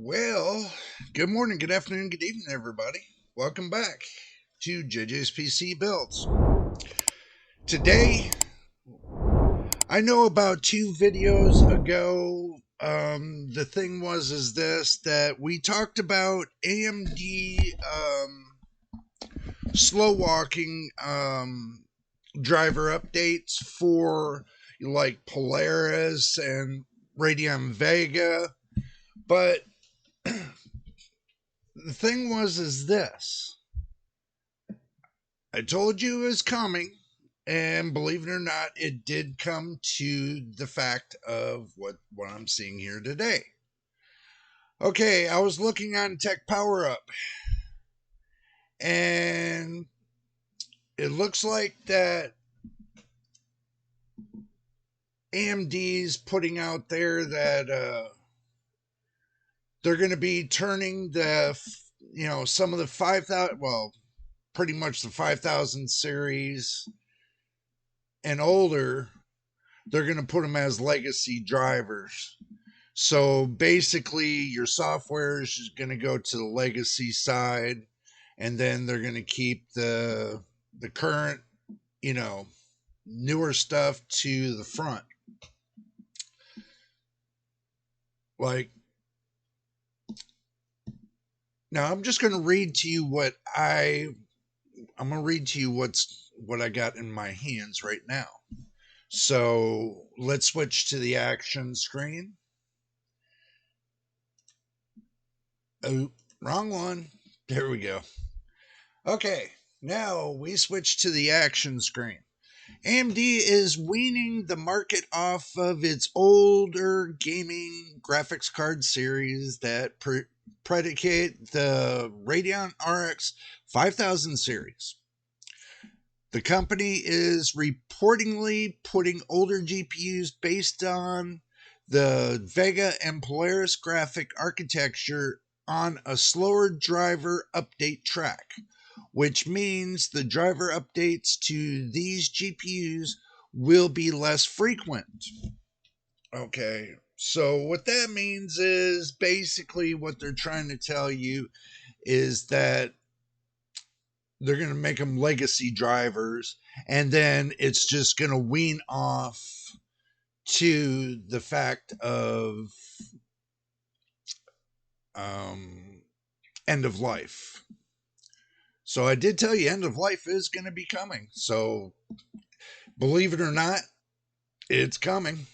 Well, good morning, good afternoon, good evening, everybody. Welcome back to JJ's PC Builds. Today, I know about 2 videos ago, the thing is this, that we talked about AMD slow walking driver updates for like Polaris and Radeon Vega, but the thing is this. I told you it was coming, and believe it or not, it did come to the fact of what I'm seeing here today. Okay, I was looking on Tech Power Up, and it looks like that AMD's putting out there that they're going to be turning some of the 5,000, pretty much the 5,000 series and older, they're going to put them as legacy drivers. So basically, your software is going to go to the legacy side, and then they're going to keep the current, newer stuff to the front. Like, now I'm just going to read to you what I got in my hands right now. So let's switch to the action screen. Oh, wrong one. There we go. Okay, now we switch to the action screen. AMD is weaning the market off of its older gaming graphics card series that predicate the Radeon RX 5000 series. The company is reportedly putting older GPUs based on the Vega and Polaris graphic architecture on a slower driver update track, which means the driver updates to these GPUs will be less frequent. Okay, so what that means is basically what they're trying to tell you is that they're going to make them legacy drivers, and then it's just going to wean off to the fact of end of life. So I did tell you end of life is going to be coming. So believe it or not, it's coming.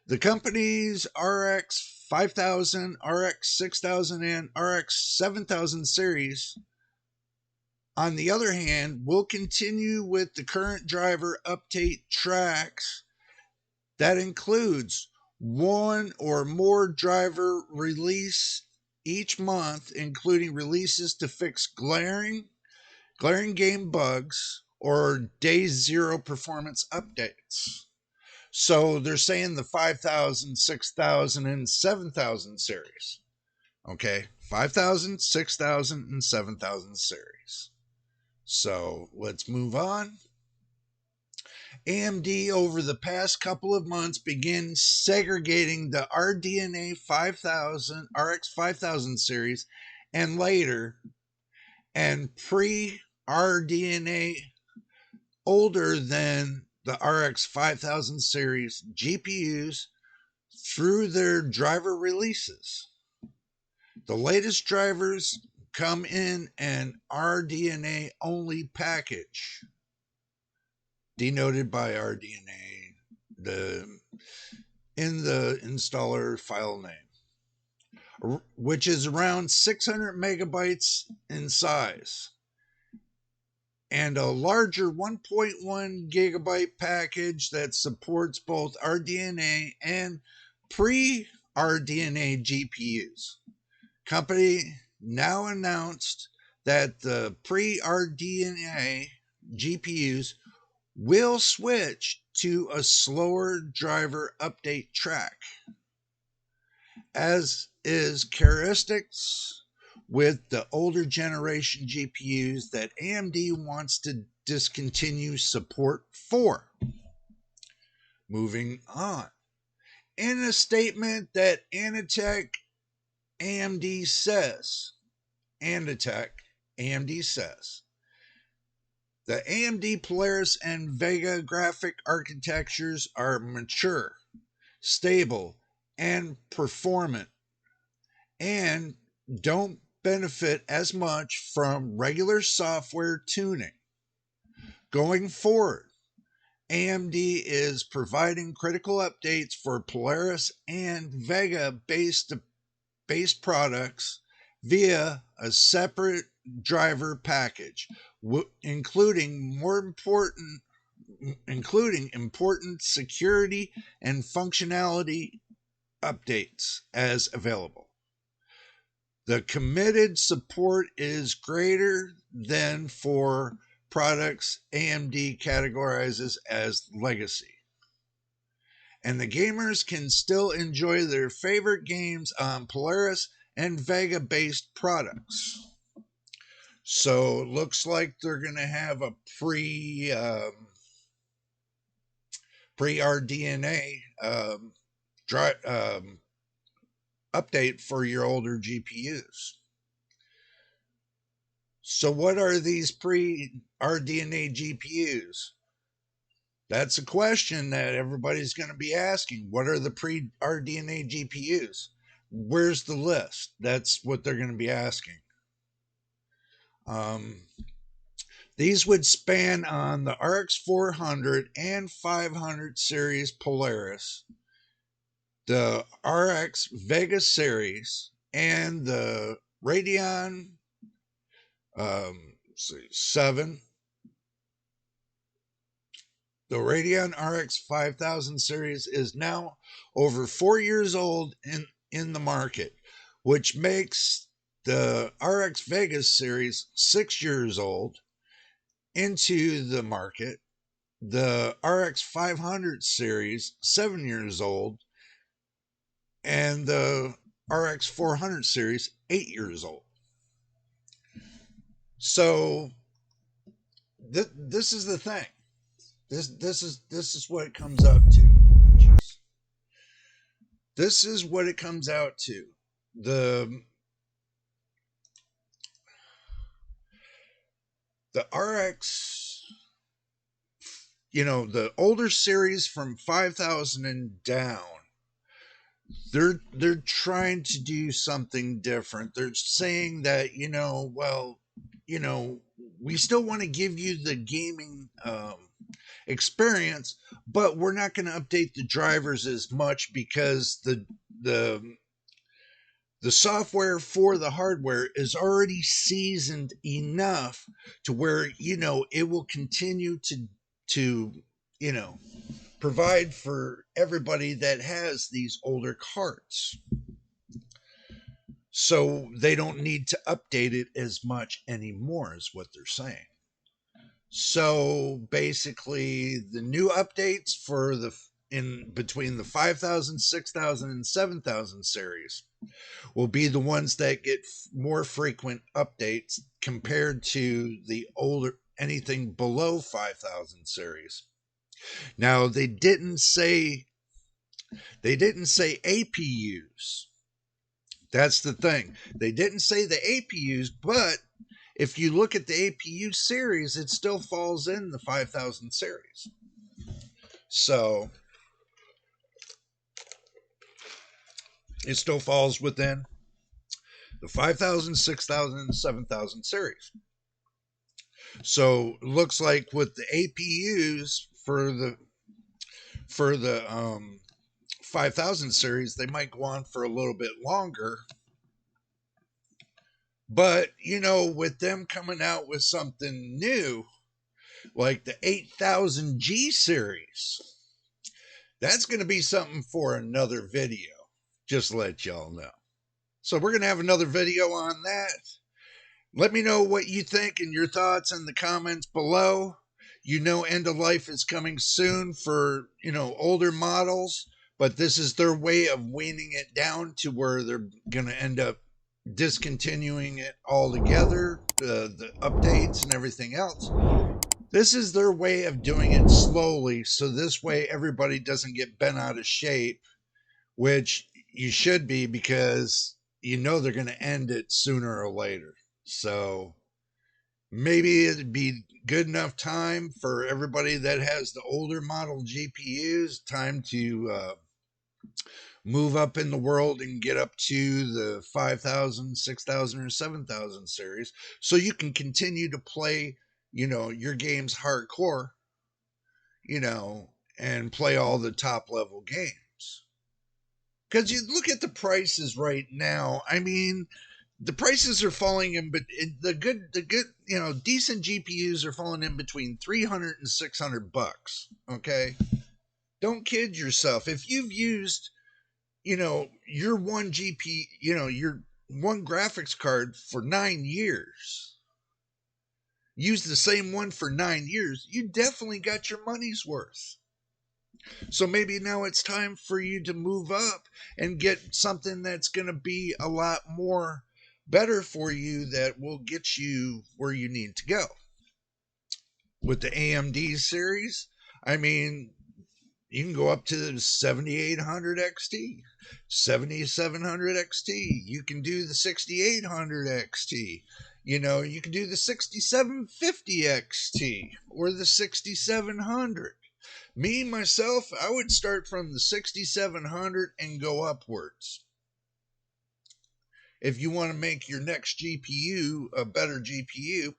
The company's RX 5000, RX 6000, and RX 7000 series, on the other hand, will continue with the current driver update tracks that includes one or more driver release each month, including releases to fix glaring game bugs or day zero performance updates. So they're saying the 5,000, 6,000, and 7,000 series. Okay, 5,000, 6,000, and 7,000 series. So let's move on. AMD over the past couple of months began segregating the RDNA 5000, RX 5000 series and later, and pre-RDNA older than the RX 5000 series GPUs through their driver releases. The latest drivers come in an RDNA only package, denoted by RDNA in the installer file name, which is around 600 megabytes in size, and a larger 1.1 gigabyte package that supports both RDNA and pre-RDNA GPUs. Company now announced that the pre-RDNA GPUs will switch to a slower driver update track, as is characteristics with the older generation GPUs that AMD wants to discontinue support for. Moving on. In a statement that Anitech AMD says, the AMD Polaris and Vega graphic architectures are mature, stable, and performant, and don't benefit as much from regular software tuning. Going forward, AMD is providing critical updates for Polaris and Vega based products via a separate driver package, including important security and functionality updates as available. The committed support is greater than for products AMD categorizes as legacy, and the gamers can still enjoy their favorite games on Polaris and Vega based products. So it looks like they're going to have a pre RDNA update for your older GPUs. So what are these pre-RDNA GPUs? That's a question that everybody's going to be asking. What are the pre-RDNA GPUs? Where's the list? That's what they're going to be asking. These would span on the RX 400 and 500 series Polaris, the RX Vega series, and the Radeon 7. The Radeon RX 5000 series is now over 4 years old in the market, which makes the RX Vega series 6 years old into the market. The RX 500 series 7 years old, and the RX 400 series 8 years old. So this is the thing. This is what it comes up to. Jeez. This is what it comes out to. The RX, the older series from 5,000 and down, they're trying to do something different. They're saying that, we still want to give you the gaming experience, but we're not going to update the drivers as much because the software for the hardware is already seasoned enough to where it will continue to provide for everybody that has these older carts. So they don't need to update it as much anymore, is what they're saying. So basically, the new updates for in between the 5,000, 6,000, and 7,000 series will be the ones that get more frequent updates compared to the older anything below 5,000 series. Now they didn't say APUs. That's the thing. They didn't say the APUs, but if you look at the APU series, it still falls in the 5,000 series. So it still falls within the 5,000, 6,000, and 7,000 series. So it looks like with the APUs for the 5,000 series, they might go on for a little bit longer. But, with them coming out with something new, like the 8000G series, that's going to be something for another video. Just to let y'all know. So we're going to have another video on that. Let me know what you think and your thoughts in the comments below. End of life is coming soon for, older models, but this is their way of weaning it down to where they're going to end up discontinuing it altogether, the updates and everything else. This is their way of doing it slowly, so this way everybody doesn't get bent out of shape, which you should be, because you know they're going to end it sooner or later. So maybe it'd be good enough time for everybody that has the older model GPUs, time to move up in the world and get up to the 5,000, 6,000, or 7,000 series, so you can continue to play, your games hardcore, and play all the top level games. Because you look at the prices right now, I mean, the prices are falling in, but the good, decent GPUs are falling in between 300 and 600 bucks. Okay. Don't kid yourself. If you've used, your one your one graphics card for 9 years, use the same one for 9 years, you definitely got your money's worth. So maybe now it's time for you to move up and get something that's going to be a lot more better for you, that will get you where you need to go. With the AMD series, I mean, you can go up to the 7800 XT, 7700 XT. You can do the 6800 XT. You can do the 6750 XT or the 6700. Me, myself, I would start from the 6700 and go upwards. If you want to make your next GPU a better GPU,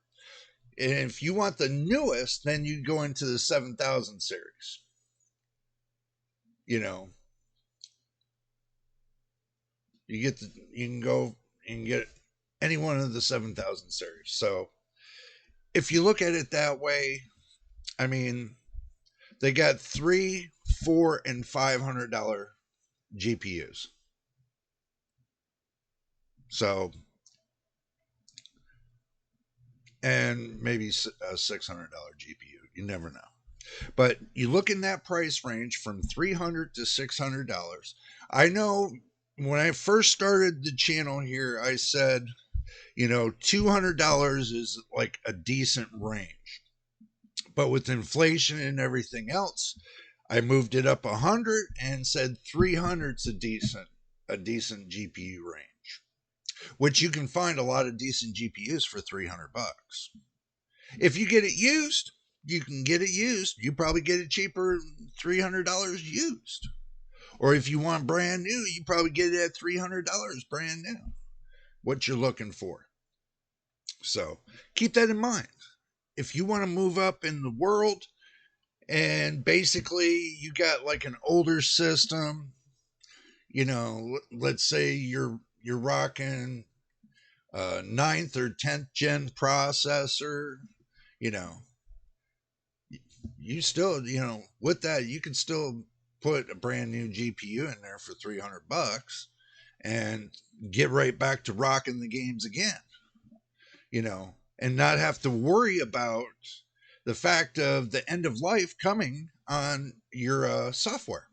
and if you want the newest, then you go into the 7000 series. You can go and get any one of the 7000 series. So if you look at it that way, I mean, they got $300, $400, and $500 GPUs. So, and maybe a $600 GPU. You never know. But you look in that price range from $300 to $600. I know when I first started the channel here, I said, $200 is like a decent range. But with inflation and everything else, I moved it up 100 and said 300's a decent GPU range, which you can find a lot of decent GPUs for 300 bucks. If you get it used, you can get it used. You probably get it cheaper, $300 used. Or if you want brand new, you probably get it at $300 brand new, what you're looking for. So keep that in mind. If you want to move up in the world, and basically you got like an older system, let's say you're rocking a 9th or 10th gen processor, you still, with that, you can still put a brand new GPU in there for 300 bucks and get right back to rocking the games again, and not have to worry about the fact of the end of life coming on your software.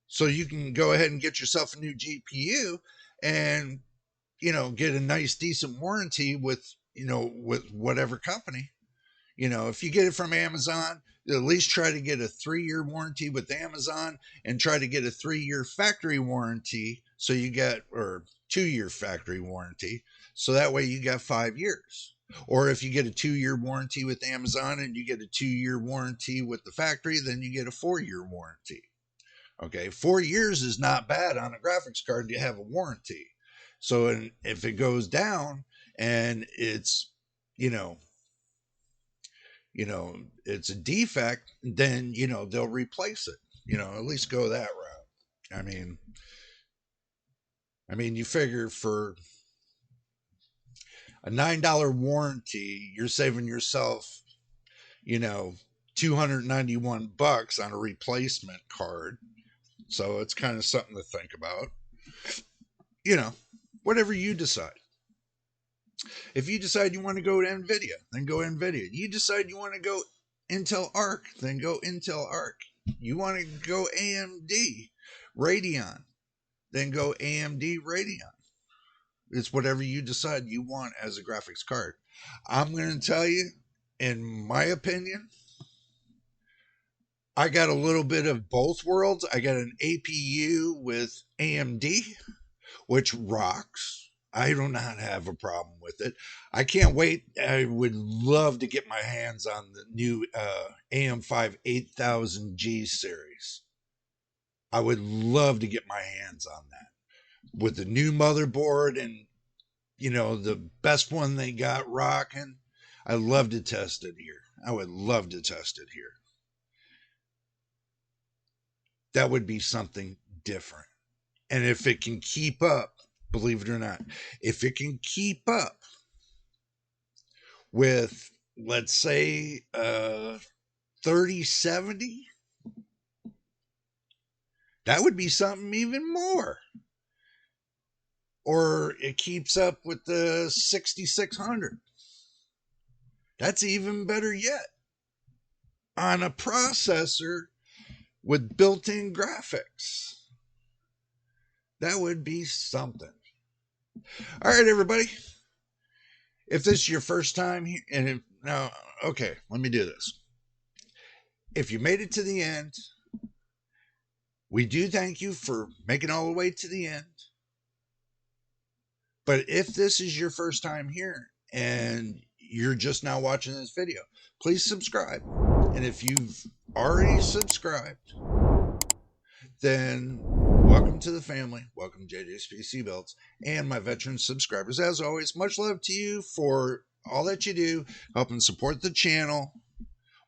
So you can go ahead and get yourself a new GPU and, get a nice, decent warranty with whatever company. If you get it from Amazon, at least try to get a 3-year warranty with Amazon, and try to get a 3-year factory warranty. So you get, or 2-year factory warranty. So that way you got 5 years. Or if you get a 2-year warranty with Amazon and you get a 2-year warranty with the factory, then you get a 4-year warranty. Okay, 4 years is not bad on a graphics card to have a warranty. So if it goes down and it's, it's a defect, then, they'll replace it, at least go that route. I mean, you figure for a $9 warranty, you're saving yourself, 291 bucks on a replacement card. So it's kind of something to think about. Whatever you decide. If you decide you want to go to NVIDIA, then go NVIDIA. You decide you want to go Intel Arc, then go Intel Arc. You want to go AMD Radeon, then go AMD Radeon. It's whatever you decide you want as a graphics card. I'm going to tell you, in my opinion, I got a little bit of both worlds. I got an APU with AMD, which rocks. I do not have a problem with it. I can't wait. I would love to get my hands on the new AM5 8000G series. I would love to get my hands on that with the new motherboard and, you know, the best one they got rocking. I love to test it here. I would love to test it here. That would be something different. And if it can keep up, believe it or not, if it can keep up with, let's say, 3070, that would be something even more. Or it keeps up with the 6600. That's even better yet. On a processor with built-in graphics. That would be something. All right, everybody. If this is your first time here, and if, now, okay, let me do this. If you made it to the end, we do thank you for making all the way to the end. But if this is your first time here and you're just now watching this video, please subscribe. And if you've already subscribed, then welcome to the family. Welcome to JJ's PC Builds and my veteran subscribers. As always, much love to you for all that you do, helping support the channel,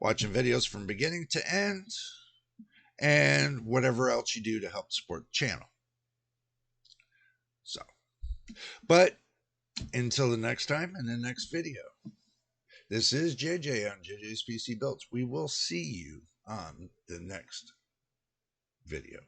watching videos from beginning to end, and whatever else you do to help support the channel. So, but until the next time in the next video, this is JJ on JJ's PC Builds. We will see you on the next video.